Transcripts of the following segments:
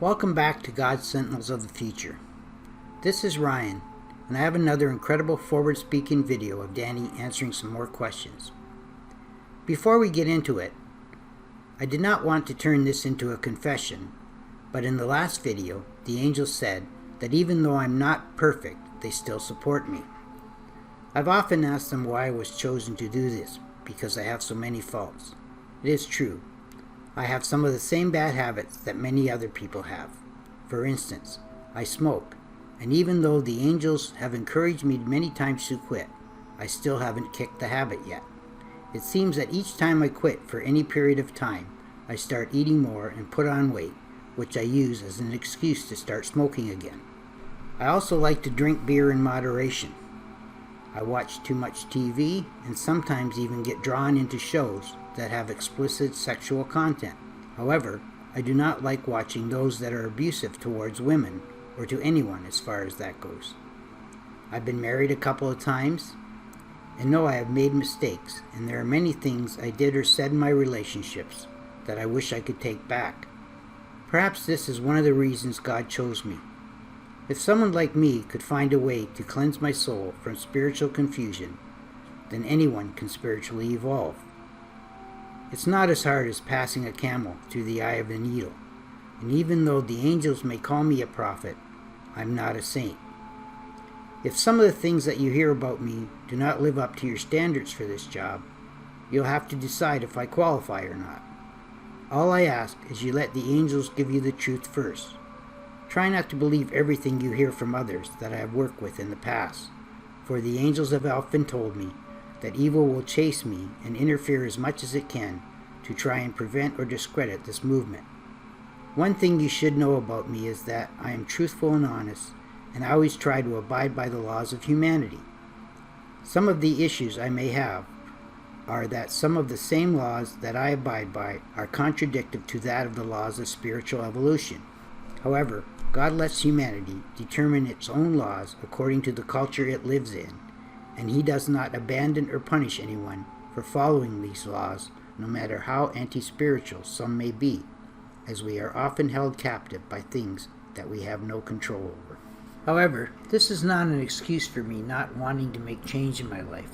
Welcome back to God's Sentinels of the Future. This is Ryan, and I have another incredible forward-speaking video of Danny answering some more questions. Before we get into it, I did not want to turn this into a confession, but in the last video, the angels said that even though I'm not perfect, they still support me. I've often asked them why I was chosen to do this, because I have so many faults. It is true. I have some of the same bad habits that many other people have. For instance, I smoke, and even though the angels have encouraged me many times to quit, I still haven't kicked the habit yet. It seems that each time I quit for any period of time, I start eating more and put on weight, which I use as an excuse to start smoking again. I also like to drink beer in moderation. I watch too much TV and sometimes even get drawn into shows that have explicit sexual content. However, I do not like watching those that are abusive towards women or to anyone as far as that goes. I've been married a couple of times and know I have made mistakes, and there are many things I did or said in my relationships that I wish I could take back. Perhaps this is one of the reasons God chose me. If someone like me could find a way to cleanse my soul from spiritual confusion, then anyone can spiritually evolve. It's not as hard as passing a camel through the eye of a needle, and even though the angels may call me a prophet, I'm not a saint. If some of the things that you hear about me do not live up to your standards for this job, you'll have to decide if I qualify or not. All I ask is you let the angels give you the truth first. Try not to believe everything you hear from others that I have worked with in the past, for the angels have often told me that evil will chase me and interfere as much as it can to try and prevent or discredit this movement. One thing you should know about me is that I am truthful and honest, and I always try to abide by the laws of humanity. Some of the issues I may have are that some of the same laws that I abide by are contradictory to that of the laws of spiritual evolution. However, God lets humanity determine its own laws according to the culture it lives in, and He does not abandon or punish anyone for following these laws, no matter how anti-spiritual some may be, as we are often held captive by things that we have no control over. However, this is not an excuse for me not wanting to make change in my life.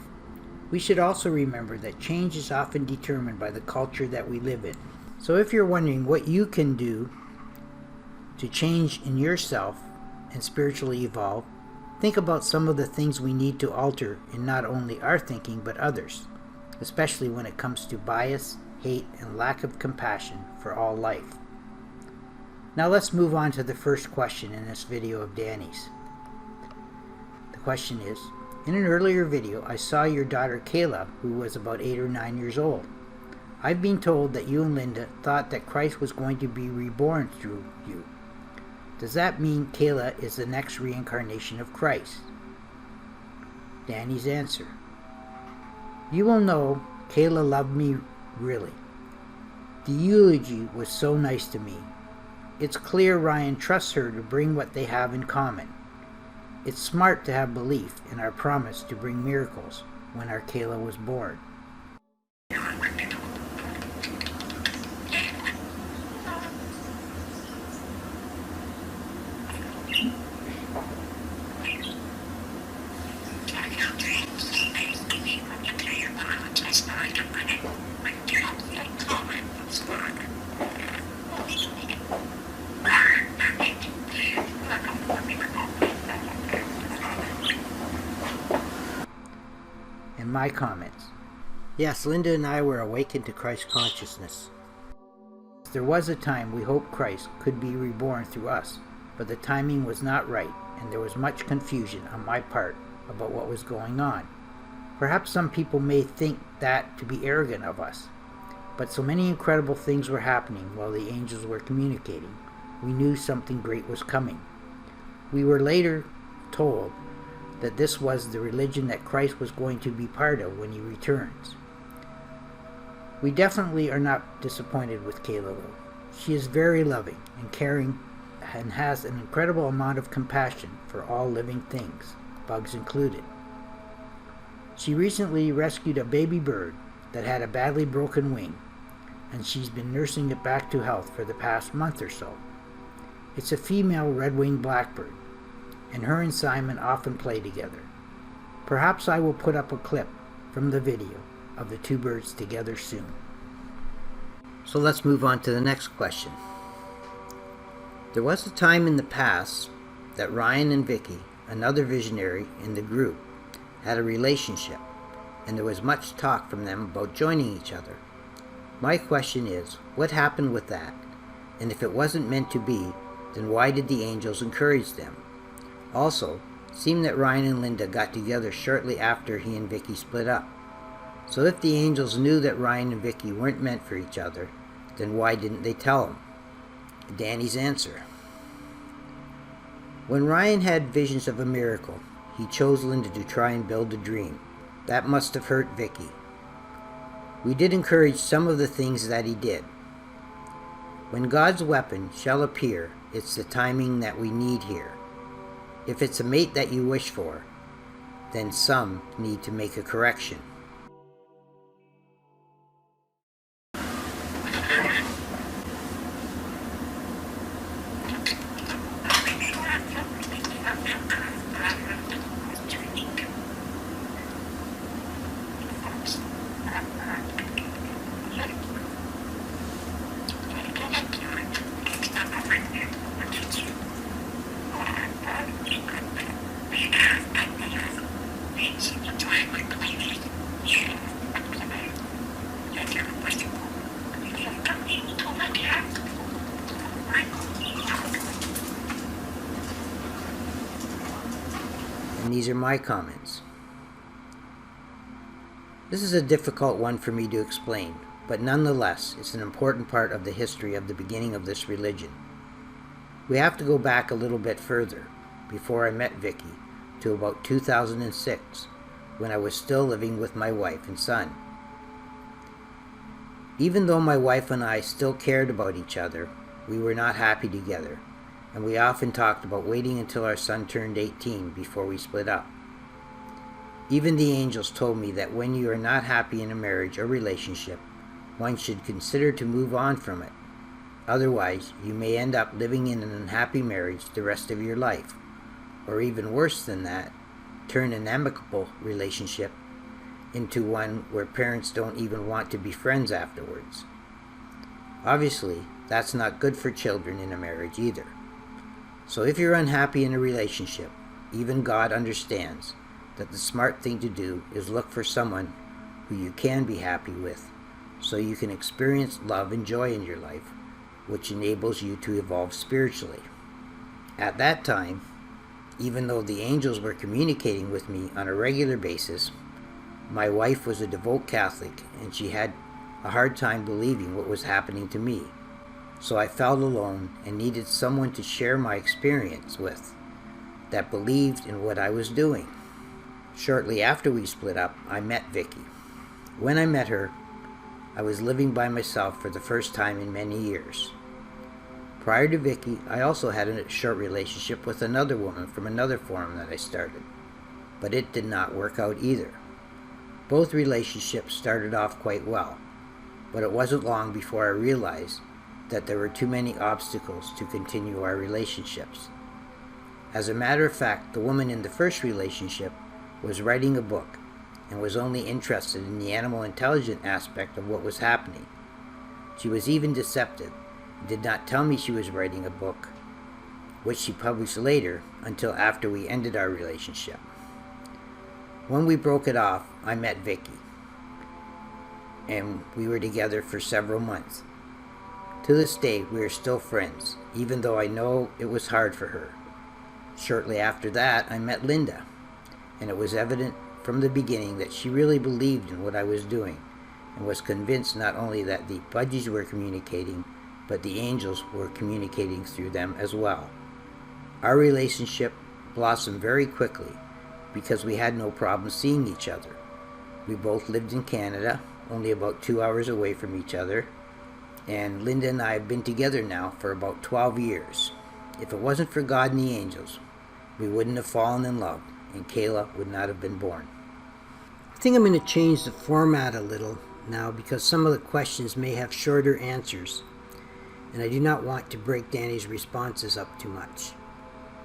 We should also remember that change is often determined by the culture that we live in. So if you're wondering what you can do to change in yourself and spiritually evolve, think about some of the things we need to alter in not only our thinking but others, especially when it comes to bias, hate, and lack of compassion for all life. Now let's move on to the first question in this video of Danny's. The question is, in an earlier video I saw your daughter Kayla, who was about 8 or 9 years old. I've been told that you and Linda thought that Christ was going to be reborn through you. Does that mean Kayla is the next reincarnation of Christ? Danny's answer. You will know Kayla loved me really. The eulogy was so nice to me. It's clear Ryan trusts her to bring what they have in common. It's smart to have belief in our promise to bring miracles when our Kayla was born. And my comments. Yes, Linda and I were awakened to Christ consciousness. There was a time we hoped Christ could be reborn through us, but the timing was not right, and there was much confusion on my part about what was going on. Perhaps some people may think that to be arrogant of us, but so many incredible things were happening while the angels were communicating. We knew something great was coming. We were later told that this was the religion that Christ was going to be part of when He returns. We definitely are not disappointed with Kayla though. She is very loving and caring and has an incredible amount of compassion for all living things, bugs included. She recently rescued a baby bird that had a badly broken wing, and she's been nursing it back to health for the past month or so. It's a female red-winged blackbird, and her and Simon often play together. Perhaps I will put up a clip from the video of the two birds together soon. So let's move on to the next question. There was a time in the past that Ryan and Vicky, another visionary in the group, had a relationship, and there was much talk from them about joining each other. My question is, what happened with that? And if it wasn't meant to be, then why did the angels encourage them? Also, it seemed that Ryan and Linda got together shortly after he and Vicky split up. So if the angels knew that Ryan and Vicky weren't meant for each other, then why didn't they tell him? Danny's answer. When Ryan had visions of a miracle, he chose Linda to try and build a dream. That must have hurt Vicky. We did encourage some of the things that he did. When God's weapon shall appear, it's the timing that we need here. If it's a mate that you wish for, then some need to make a correction. And these are my comments. This is a difficult one for me to explain, but nonetheless, it's an important part of the history of the beginning of this religion. We have to go back a little bit further, before I met Vicky, to about 2006, when I was still living with my wife and son. Even though my wife and I still cared about each other, we were not happy together, and we often talked about waiting until our son turned 18 before we split up. Even the angels told me that when you are not happy in a marriage or relationship, one should consider to move on from it. Otherwise, you may end up living in an unhappy marriage the rest of your life, or even worse than that, turn an amicable relationship into one where parents don't even want to be friends afterwards. Obviously, that's not good for children in a marriage either. So if you're unhappy in a relationship, even God understands that the smart thing to do is look for someone who you can be happy with, so you can experience love and joy in your life, which enables you to evolve spiritually. At that time, even though the angels were communicating with me on a regular basis, my wife was a devout Catholic, and she had a hard time believing what was happening to me. So I felt alone and needed someone to share my experience with that believed in what I was doing. Shortly after we split up, I met Vicky. When I met her, I was living by myself for the first time in many years. Prior to Vicky, I also had a short relationship with another woman from another forum that I started, but it did not work out either. Both relationships started off quite well, but it wasn't long before I realized that there were too many obstacles to continue our relationships. As a matter of fact, the woman in the first relationship was writing a book and was only interested in the animal intelligence aspect of what was happening. She was even deceptive, and did not tell me she was writing a book, which she published later until after we ended our relationship. When we broke it off, I met Vicky, and we were together for several months. To this day, we are still friends, even though I know it was hard for her. Shortly after that, I met Linda, and it was evident from the beginning that she really believed in what I was doing, and was convinced not only that the budgies were communicating, but the angels were communicating through them as well. Our relationship blossomed very quickly, because we had no problem seeing each other. We both lived in Canada, only about 2 hours away from each other, and Linda and I have been together now for about 12 years. If it wasn't for God and the angels, we wouldn't have fallen in love, and Kayla would not have been born. I think I'm going to change the format a little now because some of the questions may have shorter answers. and I do not want to break Danny's responses up too much.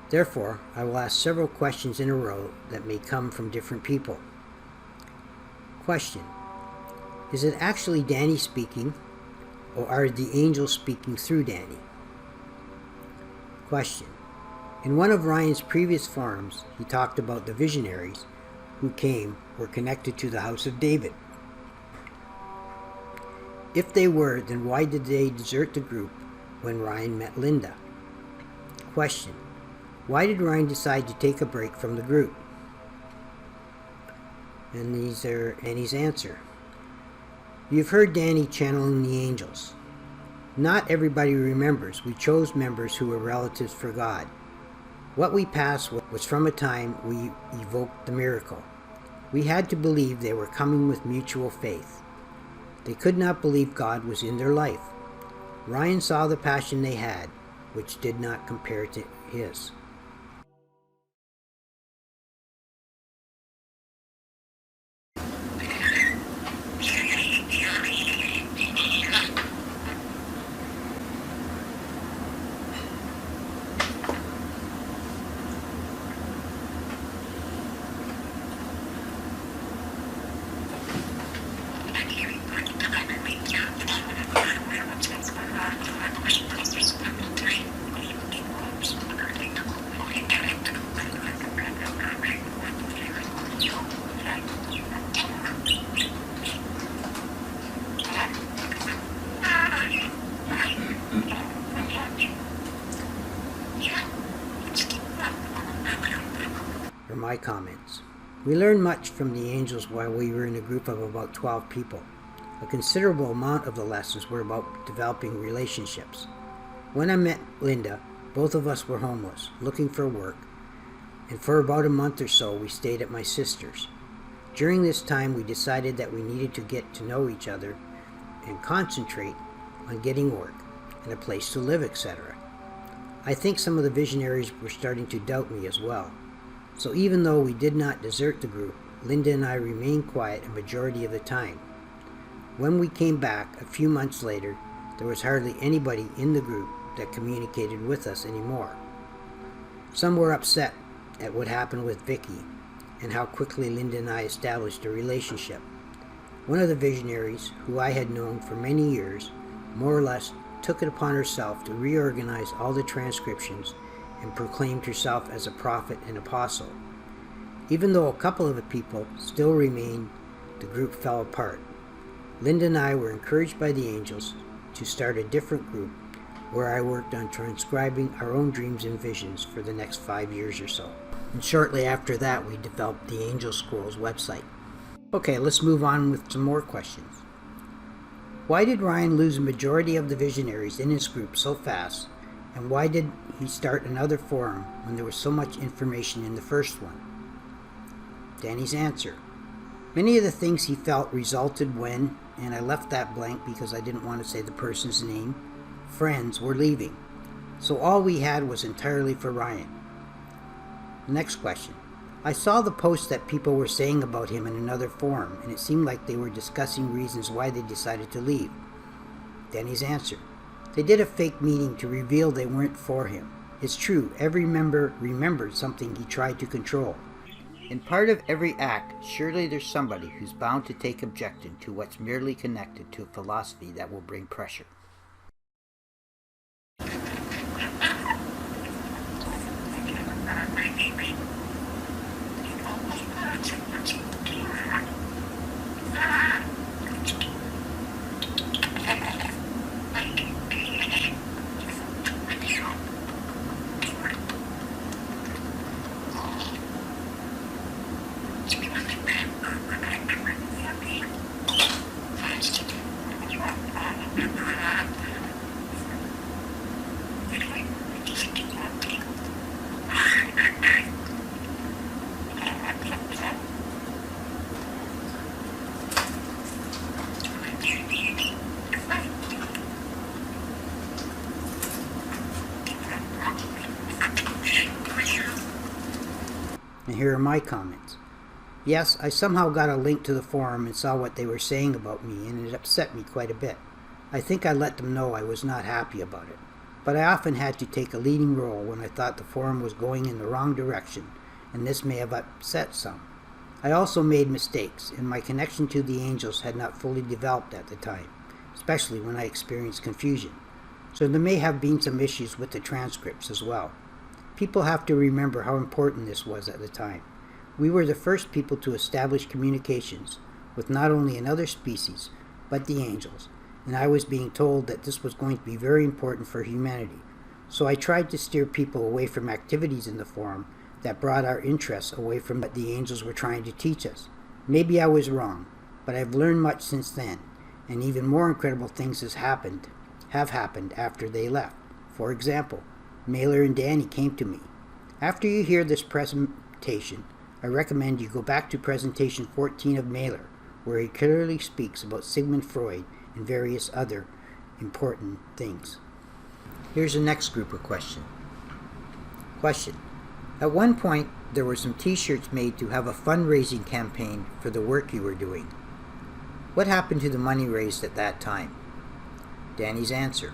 Therefore, I will ask several questions in a row that may come from different people. Question: is it actually Danny speaking, or are the angels speaking through Danny? Question: in one of Ryan's previous forums, he talked about the visionaries who were connected to the house of David. If they were, then why did they desert the group when Ryan met Linda? Question: why did Ryan decide to take a break from the group? And his answer. You've heard Danny channeling the angels. Not everybody remembers. We chose members who were relatives for God. What we passed was from a time we evoked the miracle. We had to believe they were coming with mutual faith. They could not believe God was in their life. Ryan saw the passion they had, which did not compare to his. My comments. We learned much from the angels while we were in a group of about 12 people. A considerable amount of the lessons were about developing relationships. When I met Linda, both of us were homeless, looking for work, and for about a month or so we stayed at my sister's. During this time we decided that we needed to get to know each other and concentrate on getting work and a place to live, etc. I think some of the visionaries were starting to doubt me as well. So even though we did not desert the group, Linda and I remained quiet a majority of the time. When we came back a few months later, there was hardly anybody in the group that communicated with us anymore. Some were upset at what happened with Vicky and how quickly Linda and I established a relationship. One of the visionaries, who I had known for many years, more or less took it upon herself to reorganize all the transcriptions and proclaimed herself as a prophet and apostle. Even though a couple of the people still remained, the group fell apart. Linda and I were encouraged by the angels to start a different group where I worked on transcribing our own dreams and visions for the next 5 years or so. And shortly after that, we developed the Angel Scrolls website. Okay, let's move on with some more questions. Why did Ryan lose a majority of the visionaries in his group so fast? And why did he start another forum when there was so much information in the first one? Danny's answer. Many of the things he felt resulted when, and I left that blank because I didn't want to say the person's name, friends were leaving. So all we had was entirely for Ryan. Next question. I saw the post that people were saying about him in another forum, and it seemed like they were discussing reasons why they decided to leave. Danny's answer. They did a fake meeting to reveal they weren't for him. It's true, every member remembered something he tried to control. In part of every act, surely there's somebody who's bound to take objection to what's merely connected to a philosophy that will bring pressure. And here are my comments. Yes, I somehow got a link to the forum and saw what they were saying about me, and it upset me quite a bit. I think I let them know I was not happy about it, but I often had to take a leading role when I thought the forum was going in the wrong direction, and this may have upset some. I also made mistakes, and my connection to the angels had not fully developed at the time, especially when I experienced confusion. So there may have been some issues with the transcripts as well. People have to remember how important this was at the time. We were the first people to establish communications with not only another species, but the angels, and I was being told that this was going to be very important for humanity. So I tried to steer people away from activities in the forum that brought our interests away from what the angels were trying to teach us. Maybe I was wrong, but I've learned much since then, and even more incredible things have happened after they left. For example, Mailer and Danny came to me. After you hear this presentation, I recommend you go back to presentation 14 of Mailer, where he clearly speaks about Sigmund Freud and various other important things. Here's the next group of questions. Question. At one point, there were some t-shirts made to have a fundraising campaign for the work you were doing. What happened to the money raised at that time? Danny's answer.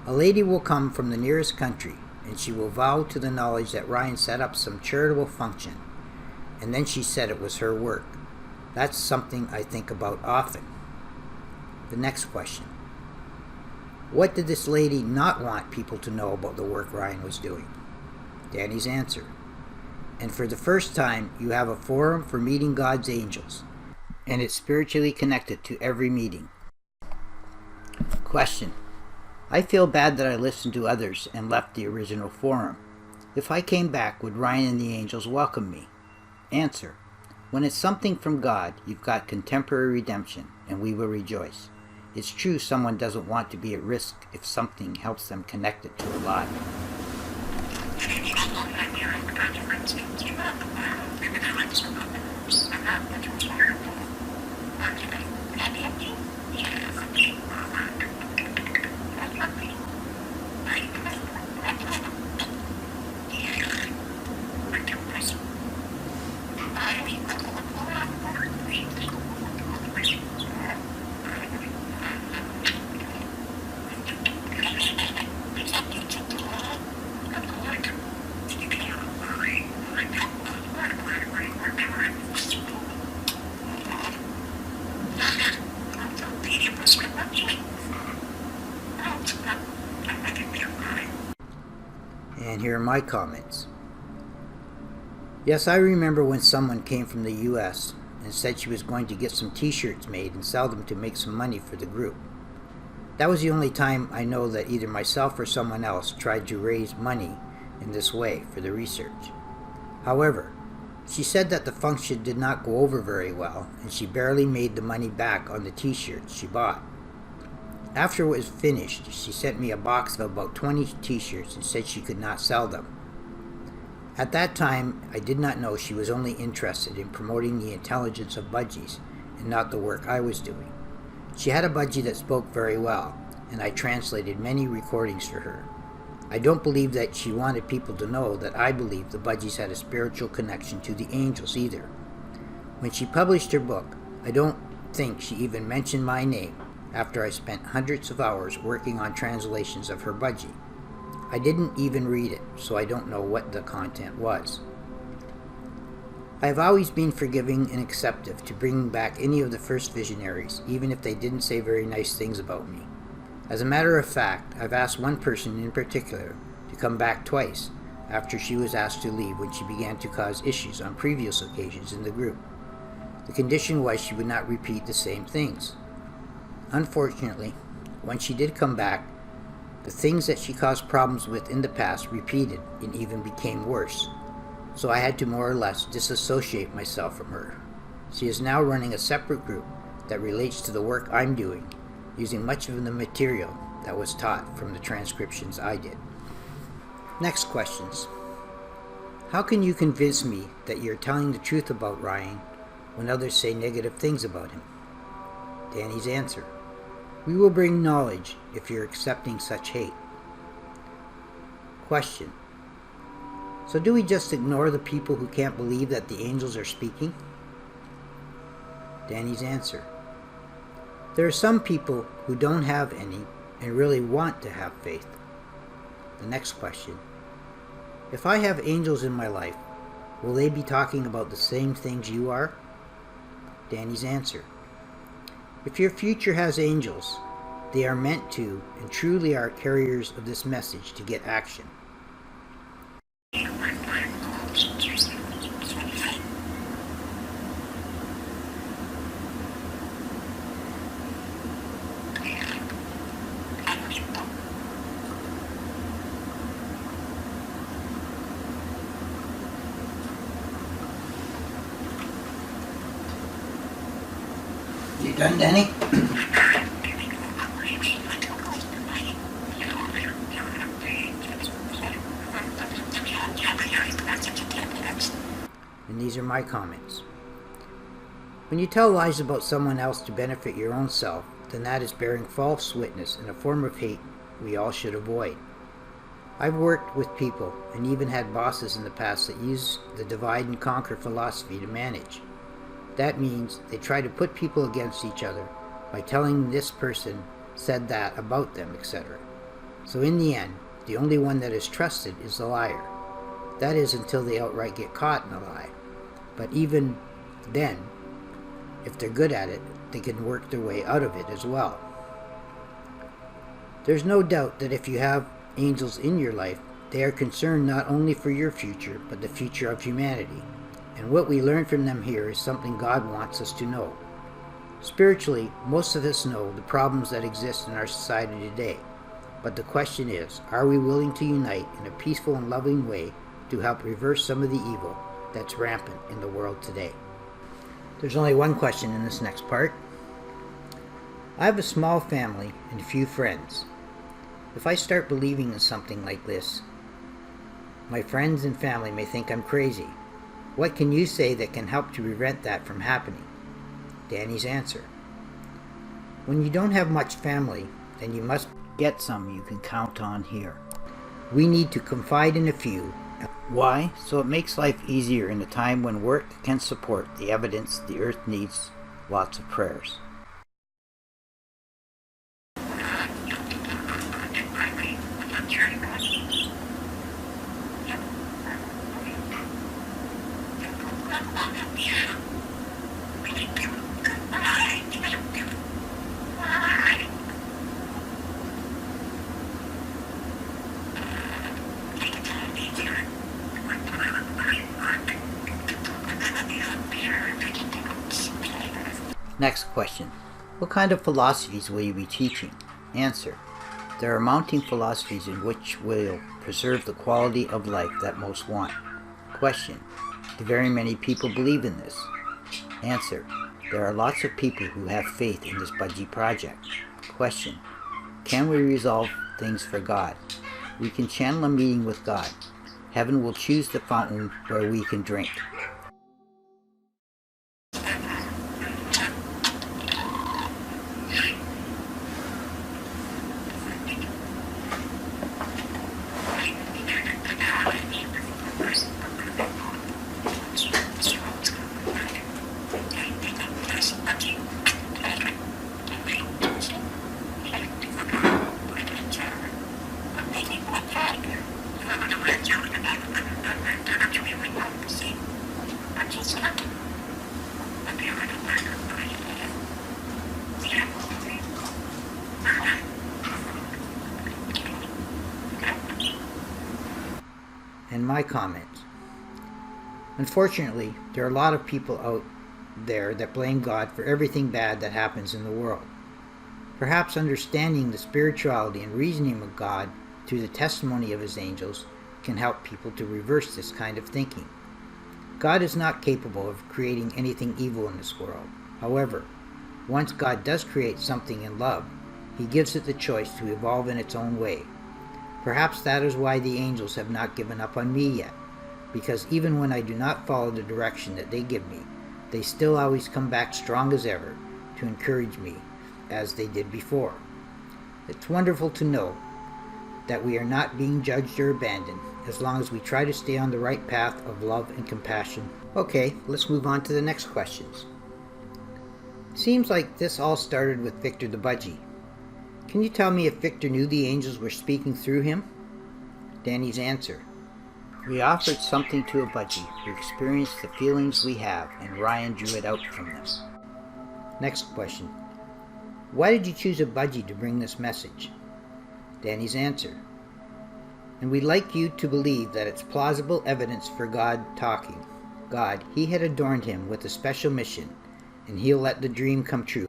A lady will come from the nearest country, and she will vow to the knowledge that Ryan set up some charitable function, and then she said it was her work. That's something I think about often. The next question. What did this lady not want people to know about the work Ryan was doing? Danny's answer. And for the first time, you have a forum for meeting God's angels, and it's spiritually connected to every meeting. Question. I feel bad that I listened to others and left the original forum. If I came back, would Ryan and the angels welcome me? Answer. When it's something from God, you've got contemporary redemption, and we will rejoice. It's true someone doesn't want to be at risk if something helps them connect it to a lie. And here are my comments. Yes, I remember when someone came from the US and said she was going to get some t-shirts made and sell them to make some money for the group. That was the only time I know that either myself or someone else tried to raise money in this way for the research. However, she said that the function did not go over very well and she barely made the money back on the t-shirts she bought. After it was finished, she sent me a box of about 20 t-shirts and said she could not sell them. At that time, I did not know she was only interested in promoting the intelligence of budgies and not the work I was doing. She had a budgie that spoke very well, and I translated many recordings for her. I don't believe that she wanted people to know that I believed the budgies had a spiritual connection to the angels either. When she published her book, I don't think she even mentioned my name after I spent hundreds of hours working on translations of her budgie. I didn't even read it, so I don't know what the content was. I have always been forgiving and acceptive to bringing back any of the first visionaries, even if they didn't say very nice things about me. As a matter of fact, I've asked one person in particular to come back twice after she was asked to leave when she began to cause issues on previous occasions in the group. The condition was she would not repeat the same things. Unfortunately, when she did come back, the things that she caused problems with in the past repeated and even became worse. So I had to more or less disassociate myself from her. She is now running a separate group that relates to the work I'm doing, using much of the material that was taught from the transcriptions I did. Next questions. How can you convince me that you're telling the truth about Ryan when others say negative things about him? Danny's answer. We will bring knowledge if you're accepting such hate. Question. So do we just ignore the people who can't believe that the angels are speaking? Danny's answer. There are some people who don't have any and really want to have faith. The next question: if I have angels in my life, will they be talking about the same things you are? Danny's answer: if your future has angels, they are meant to and truly are carriers of this message to get action. You done, Danny? And these are my comments. When you tell lies about someone else to benefit your own self, then that is bearing false witness and a form of hate we all should avoid. I've worked with people and even had bosses in the past that use the divide and conquer philosophy to manage. That means they try to put people against each other by telling this person said that about them, etc. So in the end, the only one that is trusted is the liar. That is until they outright get caught in a lie. But even then, if they're good at it, they can work their way out of it as well. There's no doubt that if you have angels in your life, they are concerned not only for your future, but the future of humanity. And what we learn from them here is something God wants us to know. Spiritually, most of us know the problems that exist in our society today. But the question is, are we willing to unite in a peaceful and loving way to help reverse some of the evil that's rampant in the world today? There's only one question in this next part. I have a small family and a few friends. If I start believing in something like this, my friends and family may think I'm crazy. What can you say that can help to prevent that from happening? Danny's answer: when you don't have much family, then you must get some you can count on here. We need to confide in a few. Why? So it makes life easier in a time when work can support the evidence the earth needs lots of prayers. Next question: what kind of philosophies will you be teaching? Answer: there are mounting philosophies in which will preserve the quality of life that most want. Question: do very many people believe in this? Answer: there are lots of people who have faith in this budgie project. Question: can we resolve things for God? We can channel a meeting with God. Heaven will choose the fountain where we can drink. And my comments: unfortunately, there are a lot of people out there that blame God for everything bad that happens in the world. Perhaps understanding the spirituality and reasoning of God through the testimony of his angels can help people to reverse this kind of thinking. God is not capable of creating anything evil in this world. However, once God does create something in love, he gives it the choice to evolve in its own way. Perhaps that is why the angels have not given up on me yet, because even when I do not follow the direction that they give me, they still always come back strong as ever to encourage me, as they did before. It's wonderful to know that we are not being judged or abandoned as long as we try to stay on the right path of love and compassion. Okay, let's move on to the next questions. seems like this all started with Victor the Budgie. Can you tell me if Victor knew the angels were speaking through him? Danny's answer: we offered something to a budgie who experienced the feelings we have, and Ryan drew it out from them. Next question: why did you choose a budgie to bring this message? Danny's answer: and we'd like you to believe that it's plausible evidence for God talking. God, he had adorned him with a special mission, and he'll let the dream come true.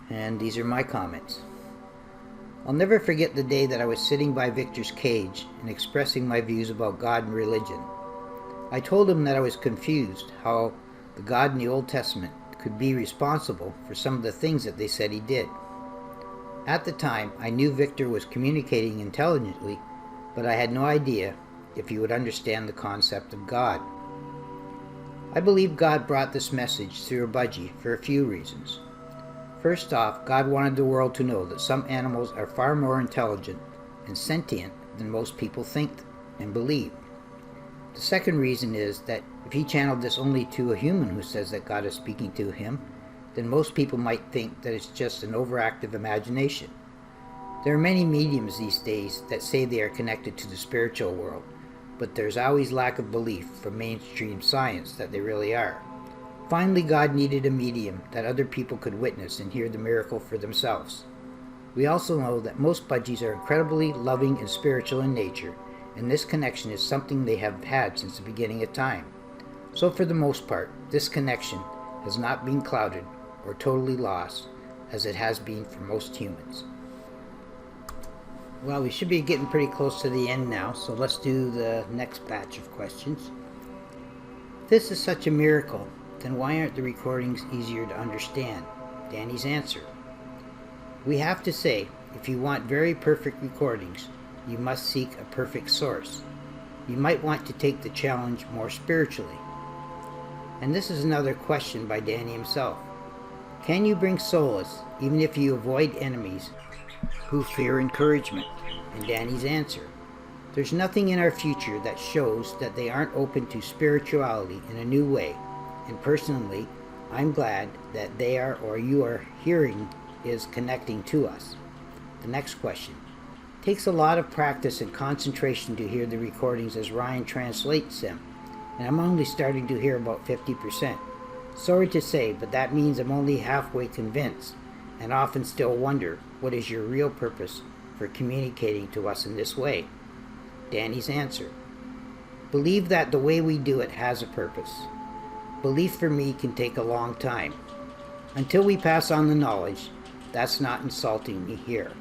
And these are my comments. I'll never forget the day that I was sitting by Victor's cage and expressing my views about God and religion. I told him that I was confused how the God in the Old Testament could be responsible for some of the things that they said he did. At the time, I knew Victor was communicating intelligently, but I had no idea if he would understand the concept of God. I believe God brought this message through a budgie for a few reasons. First off, God wanted the world to know that some animals are far more intelligent and sentient than most people think and believe. The second reason is that if he channeled this only to a human who says that God is speaking to him, then most people might think that it's just an overactive imagination. There are many mediums these days that say they are connected to the spiritual world, but there's always lack of belief from mainstream science that they really are. Finally, God needed a medium that other people could witness and hear the miracle for themselves. We also know that most budgies are incredibly loving and spiritual in nature, and this connection is something they have had since the beginning of time. So for the most part, this connection has not been clouded or totally lost, as it has been for most humans. Well, we should be getting pretty close to the end now, so let's do the next batch of questions. If this is such a miracle, then why aren't the recordings easier to understand? Danny's answer: we have to say, if you want very perfect recordings, you must seek a perfect source. You might want to take the challenge more spiritually. And this is another question by Danny himself. Can you bring solace even if you avoid enemies who fear encouragement? And Danny's answer: there's nothing in our future that shows that they aren't open to spirituality in a new way. And personally, I'm glad that they are, or you are hearing, is connecting to us. The next question: it takes a lot of practice and concentration to hear the recordings as Ryan translates them, and I'm only starting to hear about 50%. Sorry to say, but that means I'm only halfway convinced, and often still wonder, what is your real purpose for communicating to us in this way? Danny's answer: believe that the way we do it has a purpose. Belief for me can take a long time. Until we pass on the knowledge, that's not insulting me here.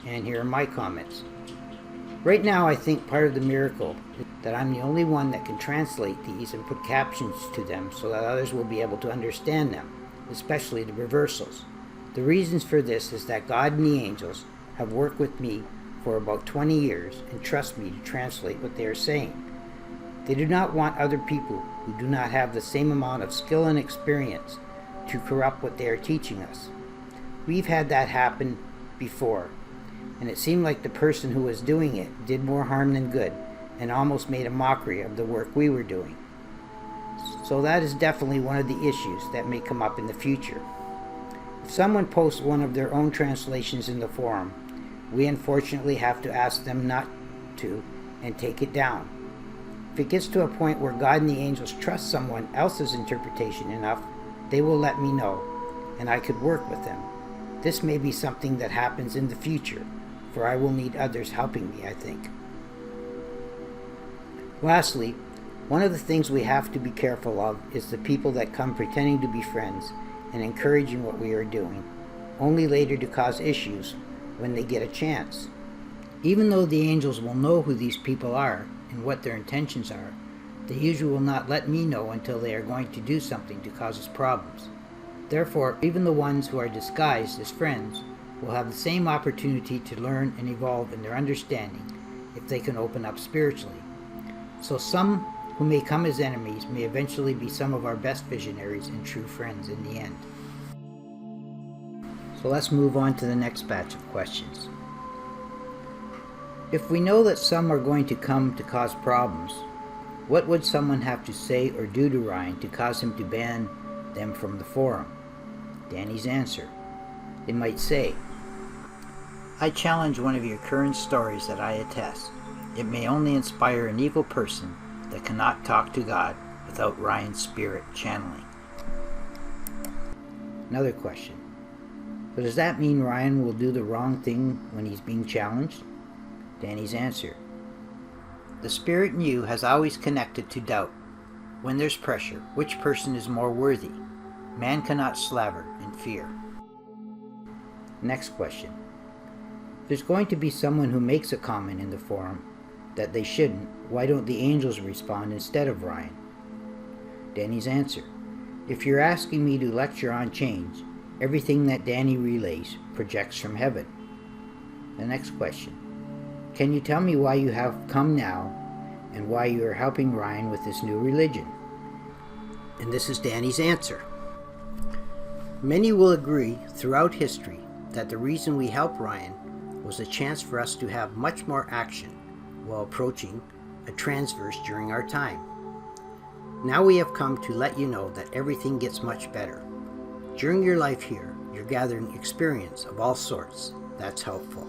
And here are my comments. Right now, I think part of the miracle is that I'm the only one that can translate these and put captions to them so that others will be able to understand them. especially the reversals. The reasons for this is that God and the angels have worked with me for about 20 years and trust me to translate what they are saying. They do not want other people who do not have the same amount of skill and experience to corrupt what they are teaching us. We've had that happen before, and it seemed like the person who was doing it did more harm than good and almost made a mockery of the work we were doing. So that is definitely one of the issues that may come up in the future. If someone posts one of their own translations in the forum, we unfortunately have to ask them not to and take it down. If it gets to a point where God and the angels trust someone else's interpretation enough, they will let me know, and I could work with them. This may be something that happens in the future, for I will need others helping me, I think. Lastly, one of the things we have to be careful of is the people that come pretending to be friends and encouraging what we are doing, only later to cause issues when they get a chance. Even though the angels will know who these people are and what their intentions are, they usually will not let me know until they are going to do something to cause us problems. Therefore, even the ones who are disguised as friends will have the same opportunity to learn and evolve in their understanding if they can open up spiritually. So some who may come as enemies may eventually be some of our best visionaries and true friends in the end. So let's move on to the next batch of questions. If we know that some are going to come to cause problems, what would someone have to say or do to Ryan to cause him to ban them from the forum? Danny's answer. They might say, "I challenge one of your current stories that I attest. It may only inspire an evil person that cannot talk to God without Ryan's spirit channeling." Another question. So does that mean Ryan will do the wrong thing when he's being challenged? Danny's answer. The spirit in you has always connected to doubt. When there's pressure, which person is more worthy? Man cannot slaver in fear. Next question. There's going to be someone who makes a comment in the forum that they shouldn't. Why don't the angels respond instead of Ryan? Danny's answer. If you're asking me to lecture on change, everything that Danny relays projects from heaven. The next question. Can you tell me why you have come now and why you are helping Ryan with this new religion? And this is Danny's answer. Many will agree throughout history that the reason we helped Ryan was a chance for us to have much more action while approaching a transverse during our time. Now we have come to let you know that everything gets much better. During your life here, you're gathering experience of all sorts. That's helpful.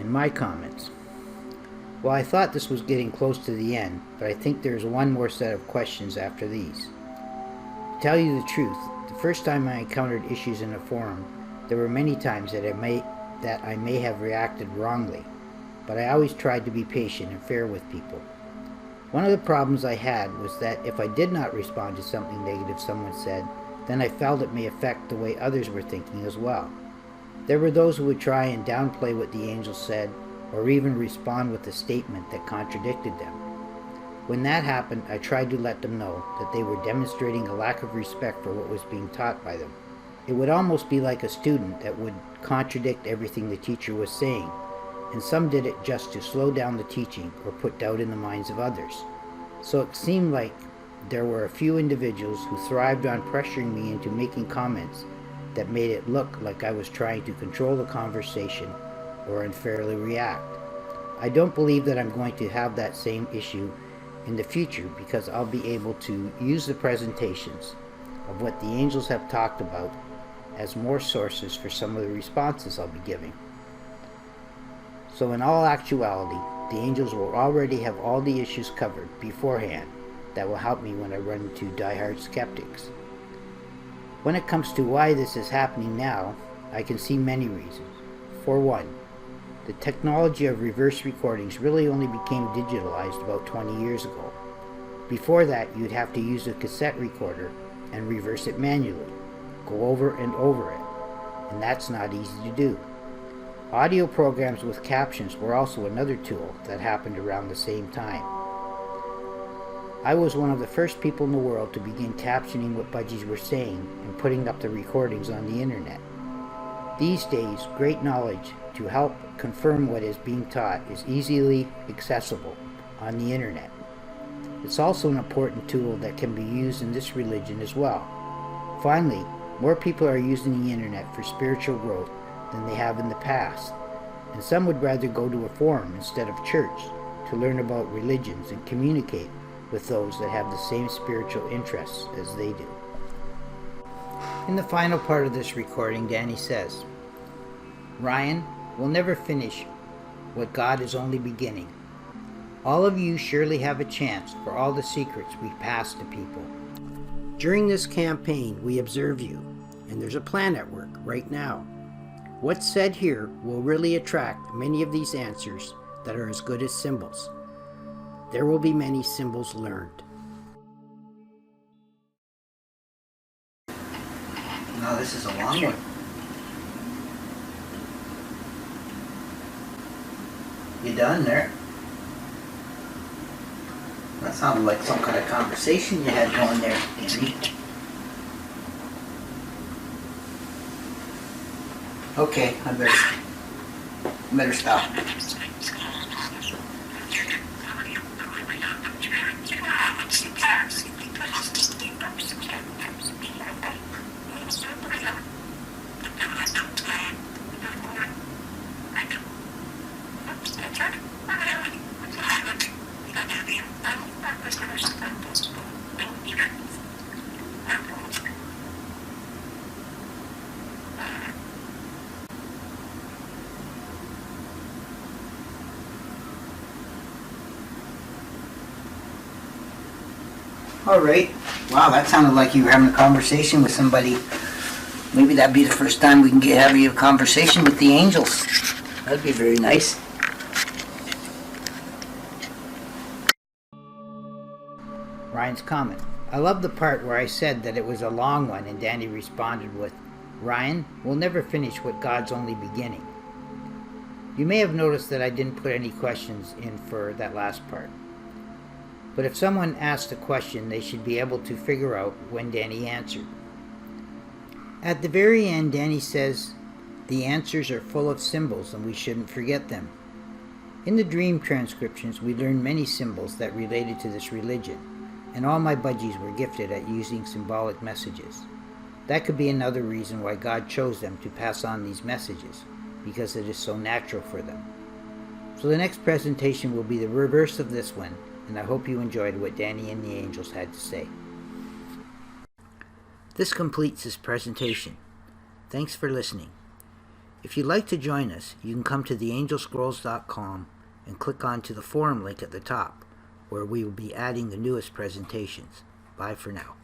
My comments. Well, I thought this was getting close to the end, but I think there's one more set of questions after these. To tell you the truth, the first time I encountered issues in a forum, there were many times that I may have reacted wrongly, but I always tried to be patient and fair with people. One of the problems I had was that if I did not respond to something negative someone said, then I felt it may affect the way others were thinking as well. There were those who would try and downplay what the angels said, or even respond with a statement that contradicted them. When that happened, I tried to let them know that they were demonstrating a lack of respect for what was being taught by them. It would almost be like a student that would contradict everything the teacher was saying, and some did it just to slow down the teaching or put doubt in the minds of others. So it seemed like there were a few individuals who thrived on pressuring me into making comments that made it look like I was trying to control the conversation or unfairly react. I don't believe that I'm going to have that same issue in the future, because I'll be able to use the presentations of what the angels have talked about as more sources for some of the responses I'll be giving. So in all actuality, the angels will already have all the issues covered beforehand that will help me when I run into diehard skeptics. When it comes to why this is happening now, I can see many reasons. For one, the technology of reverse recordings really only became digitalized about 20 years ago. Before that, you'd have to use a cassette recorder and reverse it manually, go over and over it, and that's not easy to do. Audio programs with captions were also another tool that happened around the same time. I was one of the first people in the world to begin captioning what budgies were saying and putting up the recordings on the internet. These days, great knowledge to help confirm what is being taught is easily accessible on the internet. It's also an important tool that can be used in this religion as well. Finally, more people are using the internet for spiritual growth than they have in the past, and some would rather go to a forum instead of church to learn about religions and communicate with those that have the same spiritual interests as they do. In the final part of this recording, Danny says, "Ryan, we'll never finish what God is only beginning. All of you surely have a chance for all the secrets we pass to people. During this campaign, we observe you, and there's a plan at work right now. What's said here will really attract many of these answers that are as good as symbols. There will be many symbols learned." No, this is a long one. You done there? That sounded like some kind of conversation you had going there, Danny. Okay, I better stop. All right. Wow, that sounded like you were having a conversation with somebody. Maybe that'd be the first time we can have a conversation with the angels. That'd be very nice. Ryan's comment. I love the part where I said that it was a long one and Danny responded with, "Ryan, we'll never finish what God's only beginning." You may have noticed that I didn't put any questions in for that last part. But if someone asked a question, they should be able to figure out when Danny answered. At the very end, Danny says the answers are full of symbols and we shouldn't forget them. In the dream transcriptions, we learned many symbols that related to this religion, and all my budgies were gifted at using symbolic messages. That could be another reason why God chose them to pass on these messages, because it is so natural for them. So the next presentation will be the reverse of this one, and I hope you enjoyed what Danny and the angels had to say. This completes this presentation. Thanks for listening. If you'd like to join us, you can come to theangelscrolls.com and click on to the forum link at the top, where we will be adding the newest presentations. Bye for now.